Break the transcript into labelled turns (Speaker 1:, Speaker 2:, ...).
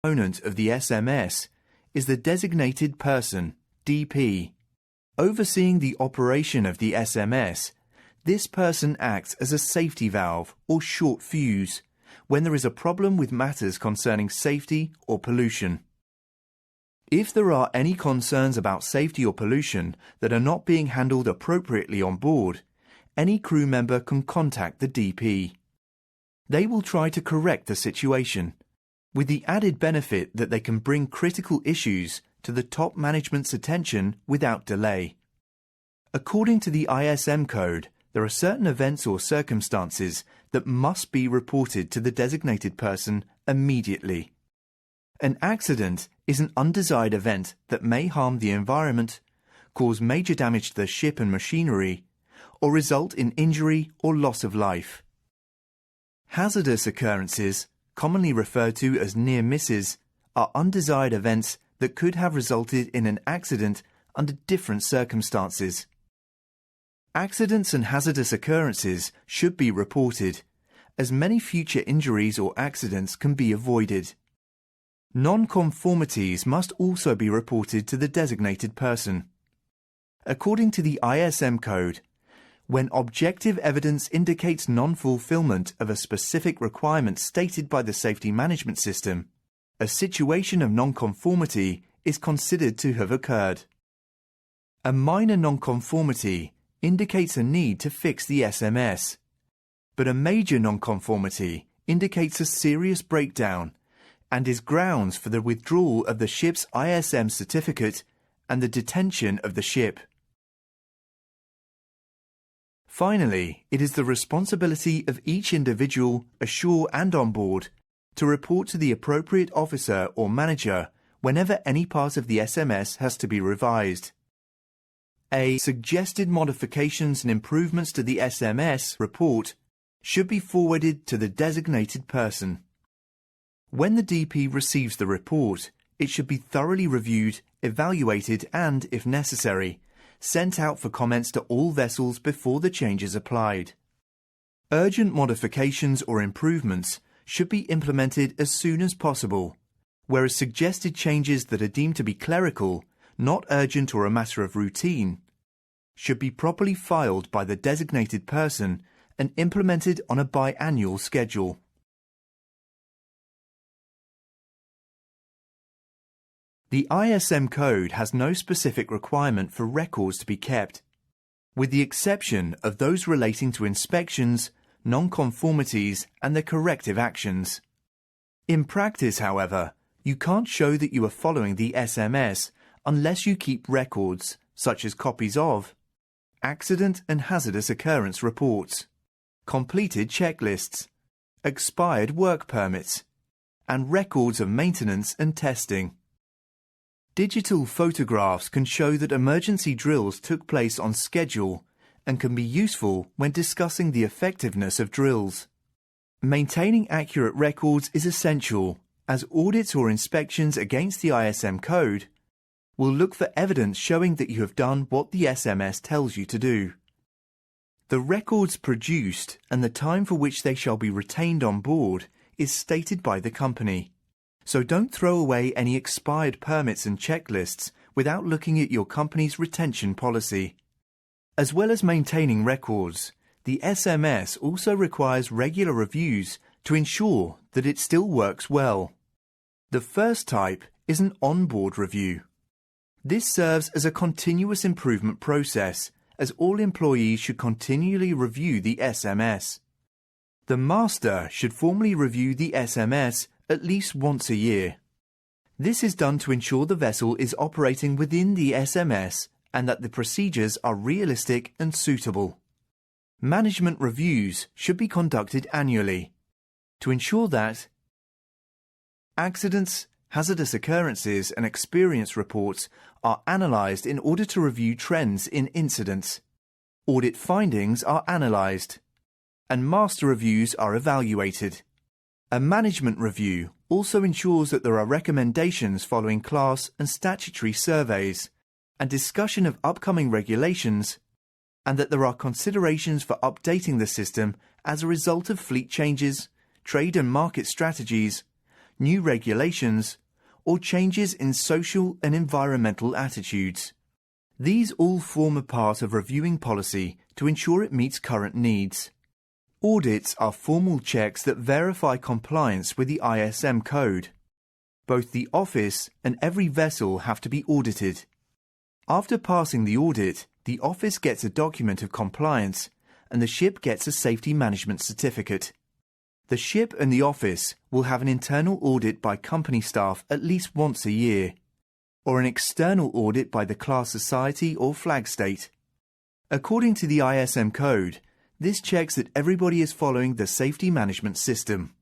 Speaker 1: component of the SMS is the designated person, DP. Overseeing the operation of the SMS, this person acts as a safety valve or short fuse when there is a problem with matters concerning safety or pollution. If there are any concerns about safety or pollution that are not being handled appropriately on board, any crew member can contact the DP. They will try to correct the situation, with the added benefit that they can bring critical issues to the top management's attention without delay. According to the ISM code, there are certain events or circumstances that must be reported to the designated person immediately. An accident is an undesired event that may harm the environment, cause major damage to the ship and machinery, or result in injury or loss of life. Hazardous occurrences, commonly referred to as near misses, are undesired events that could have resulted in an accident under different circumstances. Accidents and hazardous occurrences should be reported, as many future injuries or accidents can be avoided. Non-conformities must also be reported to the designated person. According to the ISM code, when objective evidence indicates non-fulfillment of a specific requirement stated by the safety management system, a situation of non-conformity is considered to have occurred. A minor non-conformity indicates a need to fix the SMS, but a major non-conformity indicates a serious breakdown and is grounds for the withdrawal of the ship's ISM certificate and the detention of the ship. Finally, it is the responsibility of each individual, ashore and on board, to report to the appropriate officer or manager whenever any part of the SMS has to be revised. Suggested modifications and improvements to the SMS report should be forwarded to the designated person. When the DP receives the report, it should be thoroughly reviewed, evaluated and, if necessary, sent out for comments to all vessels before the changes applied. Urgent modifications or improvements should be implemented as soon as possible, whereas suggested changes that are deemed to be clerical, not urgent or a matter of routine, should be properly filed by the designated person and implemented on a biannual schedule. The ISM code has no specific requirement for records to be kept, with the exception of those relating to inspections, non-conformities and their corrective actions. In practice, however, you can't show that you are following the SMS unless you keep records, such as copies of accident and hazardous occurrence reports, completed checklists, expired work permits, and records of maintenance and testing. Digital photographs can show that emergency drills took place on schedule and can be useful when discussing the effectiveness of drills. Maintaining accurate records is essential, as audits or inspections against the ISM code will look for evidence showing that you have done what the SMS tells you to do. The records produced and the time for which they shall be retained on board is stated by the company. So don't throw away any expired permits and checklists without looking at your company's retention policy. As well as maintaining records, the SMS also requires regular reviews to ensure that it still works well. The first type is an on-board review. This serves as a continuous improvement process, as all employees should continually review the SMS. The master should formally review the SMS at least once a year. This is done to ensure the vessel is operating within the SMS and that the procedures are realistic and suitable. Management reviews should be conducted annually to ensure that accidents, hazardous occurrences and experience reports are analysed in order to review trends in incidents. Audit findings are analysed, and master reviews are evaluated. A management review also ensures that there are recommendations following class and statutory surveys, and discussion of upcoming regulations, and that there are considerations for updating the system as a result of fleet changes, trade and market strategies, new regulations, or changes in social and environmental attitudes. These all form a part of reviewing policy to ensure it meets current needs. Audits are formal checks that verify compliance with the ISM code. Both the office and every vessel have to be audited. After passing the audit, the office gets a document of compliance and the ship gets a safety management certificate. The ship and the office will have an internal audit by company staff at least once a year, or an external audit by the class society or flag state. According to the ISM code, this checks that everybody is following the safety management system.